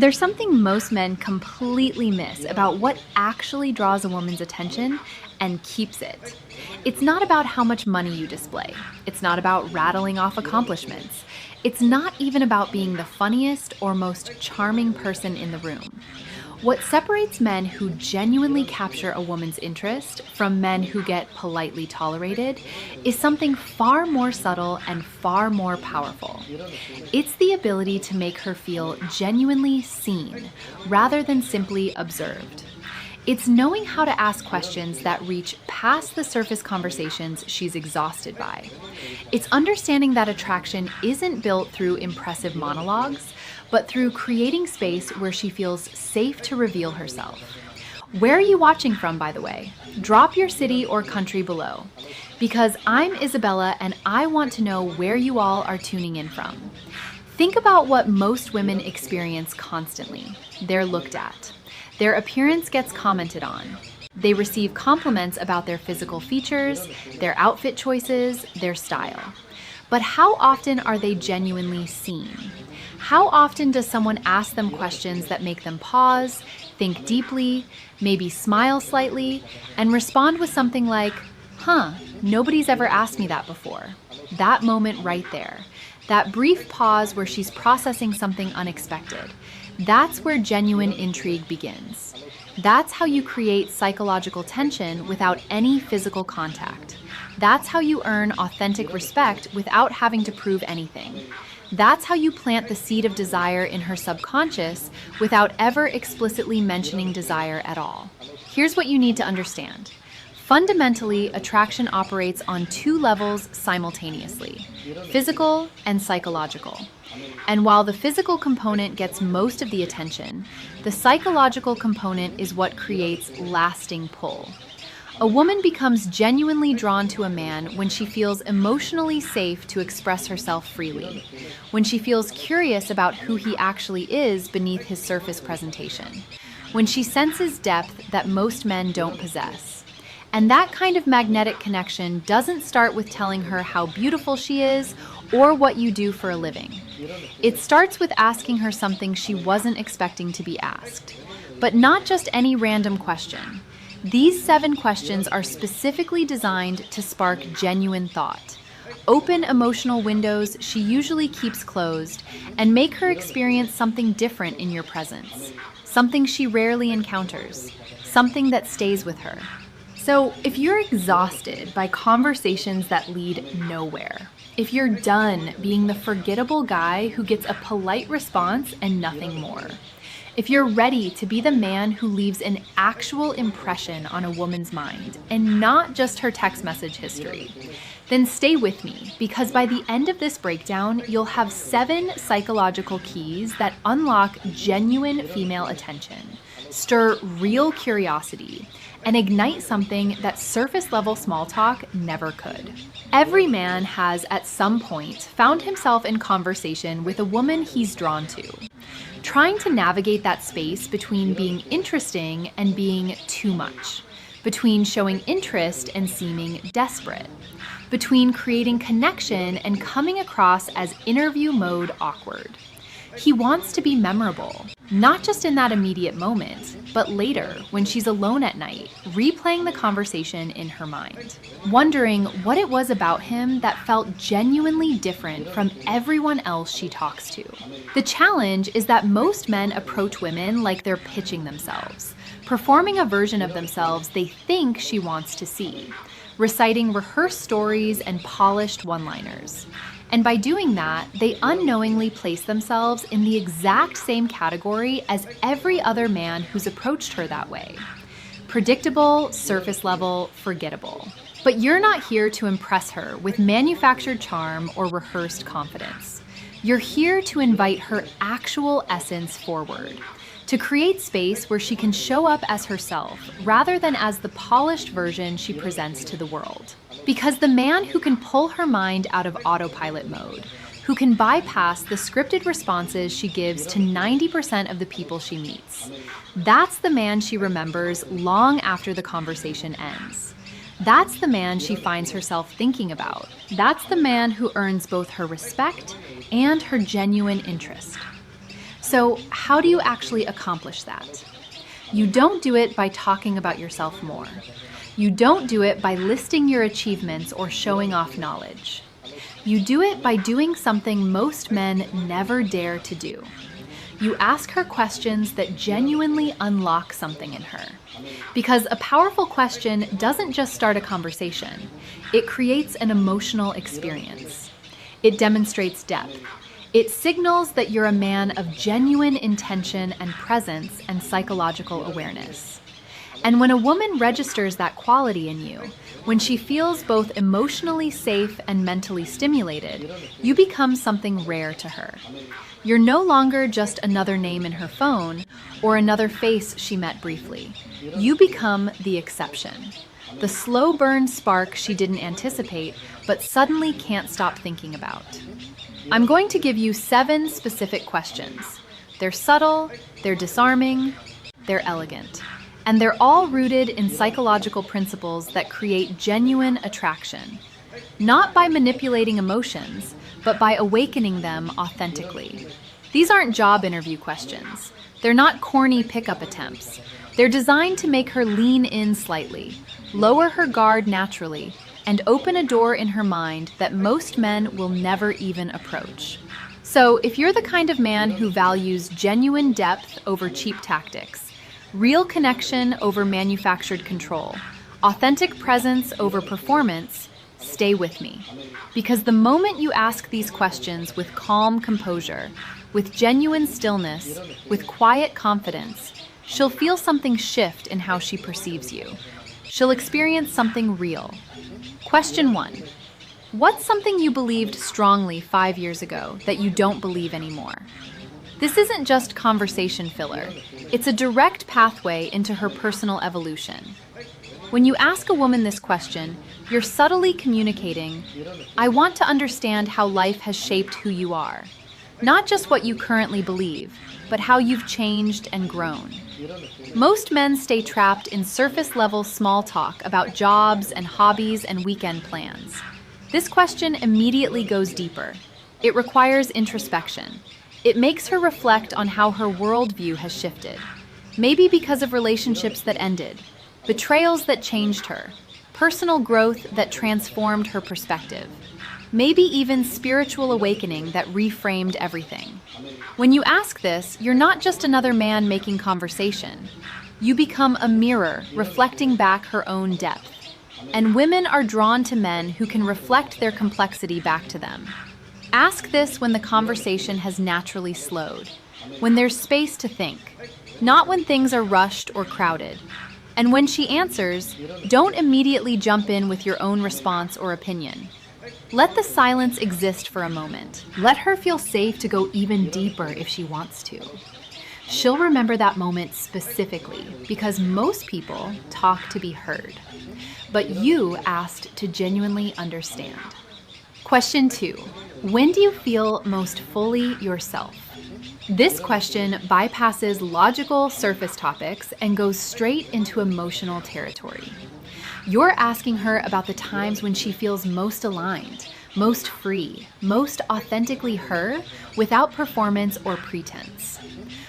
There's something most men completely miss about what actually draws a woman's attention and keeps it. It's not about how much money you display. It's not about rattling off accomplishments. It's not even about being the funniest or most charming person in the room. What separates men who genuinely capture a woman's interest from men who get politely tolerated is something far more subtle and far more powerful. It's the ability to make her feel genuinely seen rather than simply observed. It's knowing how to ask questions that reach past the surface conversations she's exhausted by. It's understanding that attraction isn't built through impressive monologues, but through creating space where she feels safe to reveal herself. Where are you watching from, by the way? Drop your city or country below. Because I'm Isabella and I want to know where you all are tuning in from. Think about what most women experience constantly. They're looked at. Their appearance gets commented on. They receive compliments about their physical features, their outfit choices, their style. But how often are they genuinely seen? How often does someone ask them questions that make them pause, think deeply, maybe smile slightly, and respond with something like, nobody's ever asked me that before. That moment right there. That brief pause where she's processing something unexpected. That's where genuine intrigue begins. That's how you create psychological tension without any physical contact. That's how you earn authentic respect without having to prove anything. That's how you plant the seed of desire in her subconscious without ever explicitly mentioning desire at all. Here's what you need to understand. Fundamentally, attraction operates on two levels simultaneously: physical and psychological. And while the physical component gets most of the attention, the psychological component is what creates lasting pull. A woman becomes genuinely drawn to a man when she feels emotionally safe to express herself freely, when she feels curious about who he actually is beneath his surface presentation, when she senses depth that most men don't possess. And that kind of magnetic connection doesn't start with telling her how beautiful she is or what you do for a living. It starts with asking her something she wasn't expecting to be asked. But not just any random question. These 7 questions are specifically designed to spark genuine thought, open emotional windows she usually keeps closed, and make her experience something different in your presence, something she rarely encounters, something that stays with her. So, if you're exhausted by conversations that lead nowhere, if you're done being the forgettable guy who gets a polite response and nothing more, if you're ready to be the man who leaves an actual impression on a woman's mind and not just her text message history, then stay with me, because by the end of this breakdown, you'll have 7 psychological keys that unlock genuine female attention, stir real curiosity, and ignite something that surface-level small talk never could. Every man has, at some point, found himself in conversation with a woman he's drawn to, trying to navigate that space between being interesting and being too much, between showing interest and seeming desperate, between creating connection and coming across as interview mode awkward. He wants to be memorable, not just in that immediate moment, but later when she's alone at night, replaying the conversation in her mind, wondering what it was about him that felt genuinely different from everyone else she talks to. The challenge is that most men approach women like they're pitching themselves, performing a version of themselves they think she wants to see, reciting rehearsed stories and polished one-liners. And by doing that, they unknowingly place themselves in the exact same category as every other man who's approached her that way. Predictable, surface level, forgettable. But you're not here to impress her with manufactured charm or rehearsed confidence. You're here to invite her actual essence forward, to create space where she can show up as herself rather than as the polished version she presents to the world. Because the man who can pull her mind out of autopilot mode, who can bypass the scripted responses she gives to 90% of the people she meets, that's the man she remembers long after the conversation ends. That's the man she finds herself thinking about. That's the man who earns both her respect and her genuine interest. So, how do you actually accomplish that? You don't do it by talking about yourself more. You don't do it by listing your achievements or showing off knowledge. You do it by doing something most men never dare to do. You ask her questions that genuinely unlock something in her. Because a powerful question doesn't just start a conversation, it creates an emotional experience. It demonstrates depth. It signals that you're a man of genuine intention and presence and psychological awareness. And when a woman registers that quality in you, when she feels both emotionally safe and mentally stimulated, you become something rare to her. You're no longer just another name in her phone or another face she met briefly. You become the exception. The slow burn spark she didn't anticipate, but suddenly can't stop thinking about. I'm going to give you 7 specific questions. They're subtle, they're disarming, they're elegant. And they're all rooted in psychological principles that create genuine attraction. Not by manipulating emotions, but by awakening them authentically. These aren't job interview questions. They're not corny pickup attempts. They're designed to make her lean in slightly, lower her guard naturally, and open a door in her mind that most men will never even approach. So, if you're the kind of man who values genuine depth over cheap tactics, real connection over manufactured control, authentic presence over performance, stay with me. Because the moment you ask these questions with calm composure, with genuine stillness, with quiet confidence, she'll feel something shift in how she perceives you. She'll experience something real. Question 1. What's something you believed strongly 5 years ago that you don't believe anymore? This isn't just conversation filler. It's a direct pathway into her personal evolution. When you ask a woman this question, you're subtly communicating, I want to understand how life has shaped who you are. Not just what you currently believe, but how you've changed and grown. Most men stay trapped in surface-level small talk about jobs and hobbies and weekend plans. This question immediately goes deeper. It requires introspection. It makes her reflect on how her worldview has shifted. Maybe because of relationships that ended, betrayals that changed her, personal growth that transformed her perspective. Maybe even spiritual awakening that reframed everything. When you ask this, you're not just another man making conversation. You become a mirror reflecting back her own depth. And women are drawn to men who can reflect their complexity back to them. Ask this when the conversation has naturally slowed, when there's space to think, not when things are rushed or crowded. And when she answers, don't immediately jump in with your own response or opinion. Let the silence exist for a moment. Let her feel safe to go even deeper if she wants to. She'll remember that moment specifically because most people talk to be heard. But you asked to genuinely understand. Question 2. When do you feel most fully yourself? This question bypasses logical surface topics and goes straight into emotional territory. You're asking her about the times when she feels most aligned, most free, most authentically her, without performance or pretense.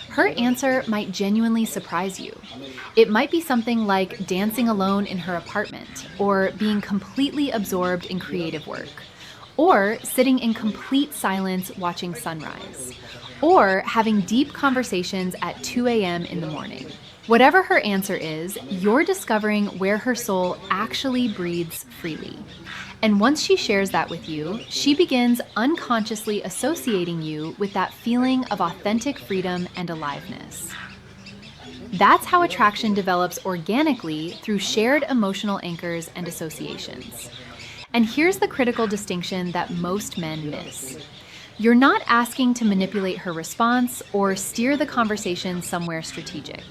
Her answer might genuinely surprise you. It might be something like dancing alone in her apartment, or being completely absorbed in creative work, or sitting in complete silence watching sunrise, or having deep conversations at 2 a.m. in the morning. Whatever her answer is, you're discovering where her soul actually breathes freely. And once she shares that with you, she begins unconsciously associating you with that feeling of authentic freedom and aliveness. That's how attraction develops organically through shared emotional anchors and associations. And here's the critical distinction that most men miss. You're not asking to manipulate her response or steer the conversation somewhere strategic.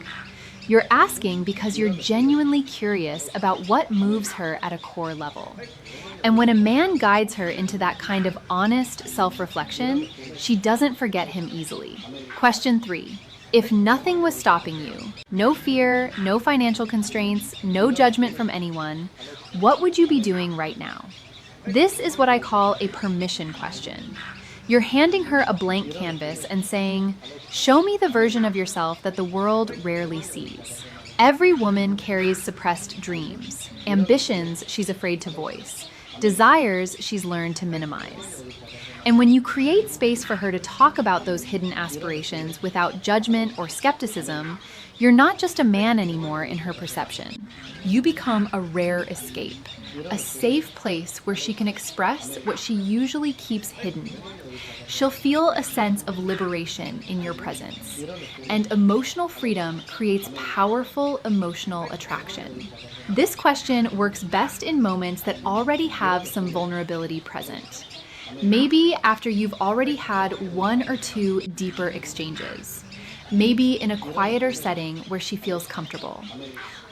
You're asking because you're genuinely curious about what moves her at a core level. And when a man guides her into that kind of honest self-reflection, she doesn't forget him easily. Question 3. If nothing was stopping you, no fear, no financial constraints, no judgment from anyone, what would you be doing right now? This is what I call a permission question. You're handing her a blank canvas and saying, "Show me the version of yourself that the world rarely sees." Every woman carries suppressed dreams, ambitions she's afraid to voice, desires she's learned to minimize. And when you create space for her to talk about those hidden aspirations without judgment or skepticism, you're not just a man anymore in her perception. You become a rare escape, a safe place where she can express what she usually keeps hidden. She'll feel a sense of liberation in your presence, and emotional freedom creates powerful emotional attraction. This question works best in moments that already have some vulnerability present. Maybe after you've already had one or two deeper exchanges. Maybe in a quieter setting where she feels comfortable.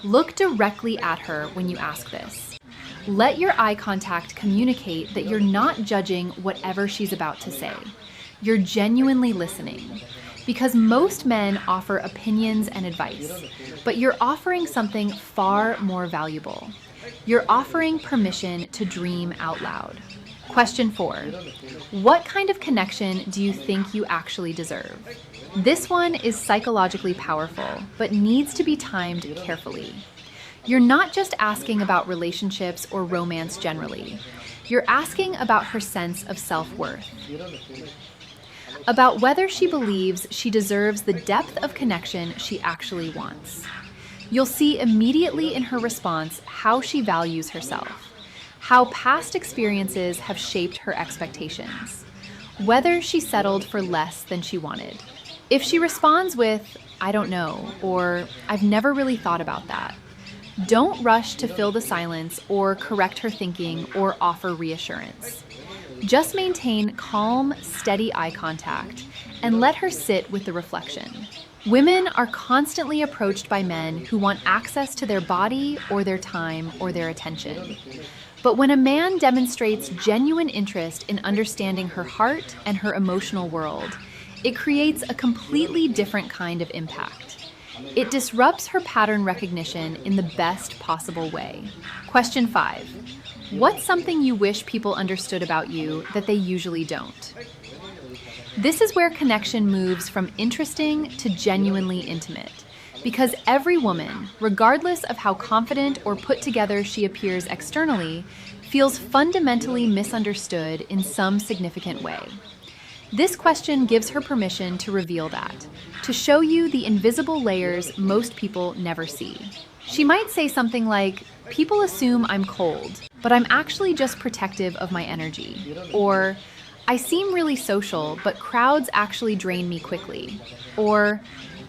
Look directly at her when you ask this. Let your eye contact communicate that you're not judging whatever she's about to say. You're genuinely listening. Because most men offer opinions and advice, but you're offering something far more valuable. You're offering permission to dream out loud. Question 4. What kind of connection do you think you actually deserve? This one is psychologically powerful, but needs to be timed carefully. You're not just asking about relationships or romance generally. You're asking about her sense of self-worth. About whether she believes she deserves the depth of connection she actually wants. You'll see immediately in her response how she values herself. How past experiences have shaped her expectations, whether she settled for less than she wanted. If she responds with, "I don't know," or "I've never really thought about that," don't rush to fill the silence or correct her thinking or offer reassurance. Just maintain calm, steady eye contact and let her sit with the reflection. Women are constantly approached by men who want access to their body or their time or their attention. But when a man demonstrates genuine interest in understanding her heart and her emotional world, it creates a completely different kind of impact. It disrupts her pattern recognition in the best possible way. Question 5. What's something you wish people understood about you that they usually don't? This is where connection moves from interesting to genuinely intimate. Because every woman, regardless of how confident or put together she appears externally, feels fundamentally misunderstood in some significant way. This question gives her permission to reveal that, to show you the invisible layers most people never see. She might say something like, "People assume I'm cold, but I'm actually just protective of my energy." Or, "I seem really social, but crowds actually drain me quickly." Or,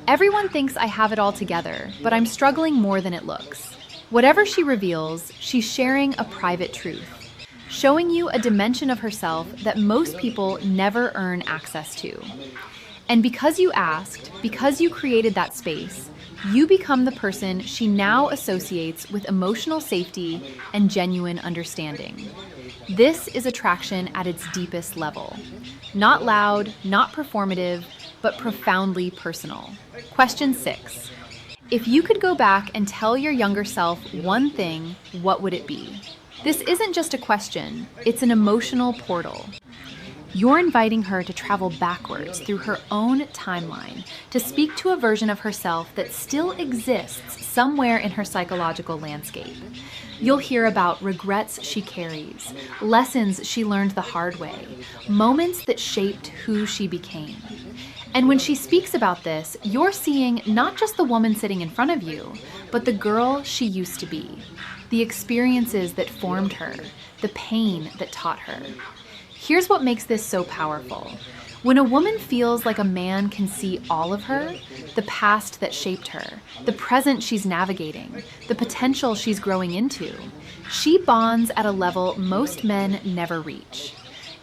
"Everyone thinks I have it all together, but I'm struggling more than it looks." Whatever she reveals, she's sharing a private truth, showing you a dimension of herself that most people never earn access to. And because you asked, because you created that space, you become the person she now associates with emotional safety and genuine understanding. This is attraction at its deepest level. Not loud, not performative, but profoundly personal. Question 6. If you could go back and tell your younger self one thing, what would it be? This isn't just a question, it's an emotional portal. You're inviting her to travel backwards through her own timeline, to speak to a version of herself that still exists somewhere in her psychological landscape. You'll hear about regrets she carries, lessons she learned the hard way, moments that shaped who she became. And when she speaks about this, you're seeing not just the woman sitting in front of you, but the girl she used to be, the experiences that formed her, the pain that taught her. Here's what makes this so powerful. When a woman feels like a man can see all of her, the past that shaped her, the present she's navigating, the potential she's growing into, she bonds at a level most men never reach.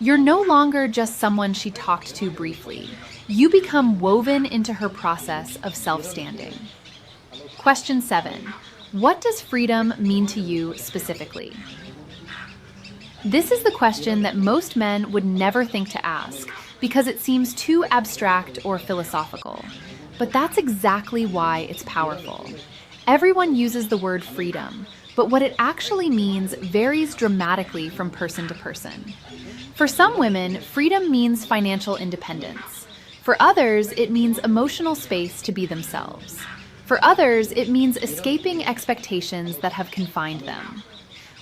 You're no longer just someone she talked to briefly. You become woven into her process of self-standing. Question 7. What does freedom mean to you specifically? This is the question that most men would never think to ask because it seems too abstract or philosophical. But that's exactly why it's powerful. Everyone uses the word freedom, but what it actually means varies dramatically from person to person. For some women, freedom means financial independence. For others, it means emotional space to be themselves. For others, it means escaping expectations that have confined them.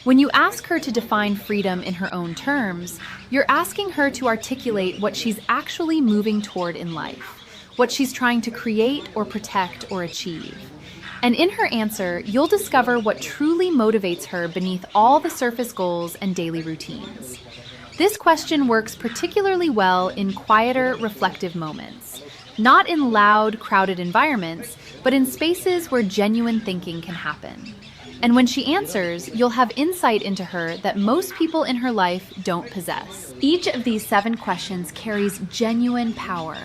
When you ask her to define freedom in her own terms, you're asking her to articulate what she's actually moving toward in life, what she's trying to create or protect or achieve. And in her answer, you'll discover what truly motivates her beneath all the surface goals and daily routines. This question works particularly well in quieter, reflective moments, not in loud, crowded environments, but in spaces where genuine thinking can happen. And when she answers, you'll have insight into her that most people in her life don't possess. Each of these 7 questions carries genuine power,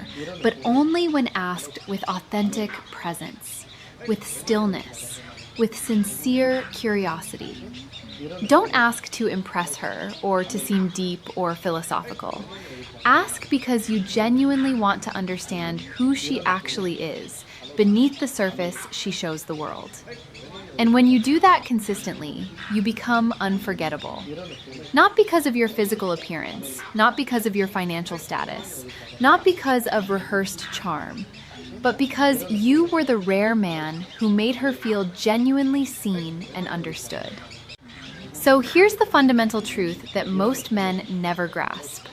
but only when asked with authentic presence, with stillness, with sincere curiosity. Don't ask to impress her or to seem deep or philosophical. Ask because you genuinely want to understand who she actually is, beneath the surface she shows the world. And when you do that consistently, you become unforgettable. Not because of your physical appearance, not because of your financial status, not because of rehearsed charm, but because you were the rare man who made her feel genuinely seen and understood. So here's the fundamental truth that most men never grasp.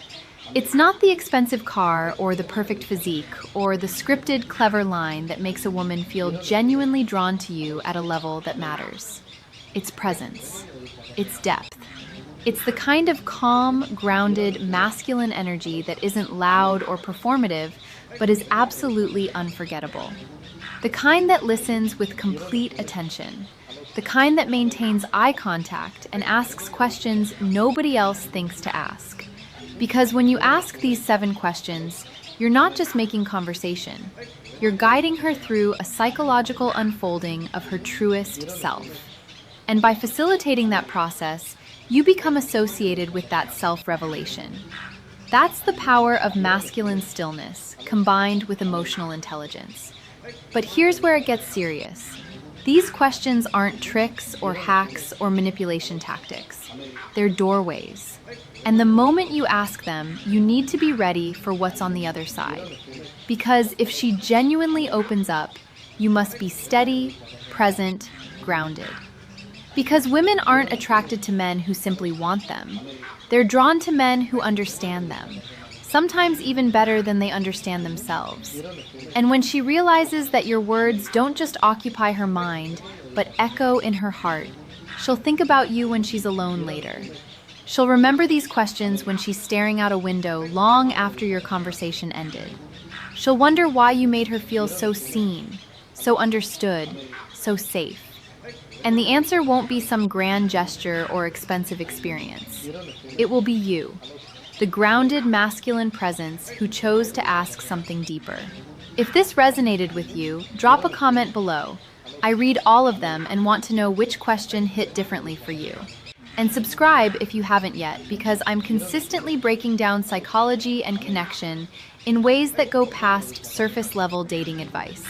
It's not the expensive car or the perfect physique or the scripted clever line that makes a woman feel genuinely drawn to you at a level that matters. It's presence. It's depth. It's the kind of calm, grounded, masculine energy that isn't loud or performative, but is absolutely unforgettable. The kind that listens with complete attention. The kind that maintains eye contact and asks questions nobody else thinks to ask. Because when you ask these 7 questions, you're not just making conversation. You're guiding her through a psychological unfolding of her truest self. And by facilitating that process, you become associated with that self-revelation. That's the power of masculine stillness combined with emotional intelligence. But here's where it gets serious. These questions aren't tricks or hacks or manipulation tactics. They're doorways. And the moment you ask them, you need to be ready for what's on the other side. Because if she genuinely opens up, you must be steady, present, grounded. Because women aren't attracted to men who simply want them. They're drawn to men who understand them, sometimes even better than they understand themselves. And when she realizes that your words don't just occupy her mind, but echo in her heart, she'll think about you when she's alone later. She'll remember these questions when she's staring out a window long after your conversation ended. She'll wonder why you made her feel so seen, so understood, so safe. And the answer won't be some grand gesture or expensive experience. It will be you, the grounded masculine presence who chose to ask something deeper. If this resonated with you, drop a comment below. I read all of them and want to know which question hit differently for you. And subscribe if you haven't yet, because I'm consistently breaking down psychology and connection in ways that go past surface-level dating advice.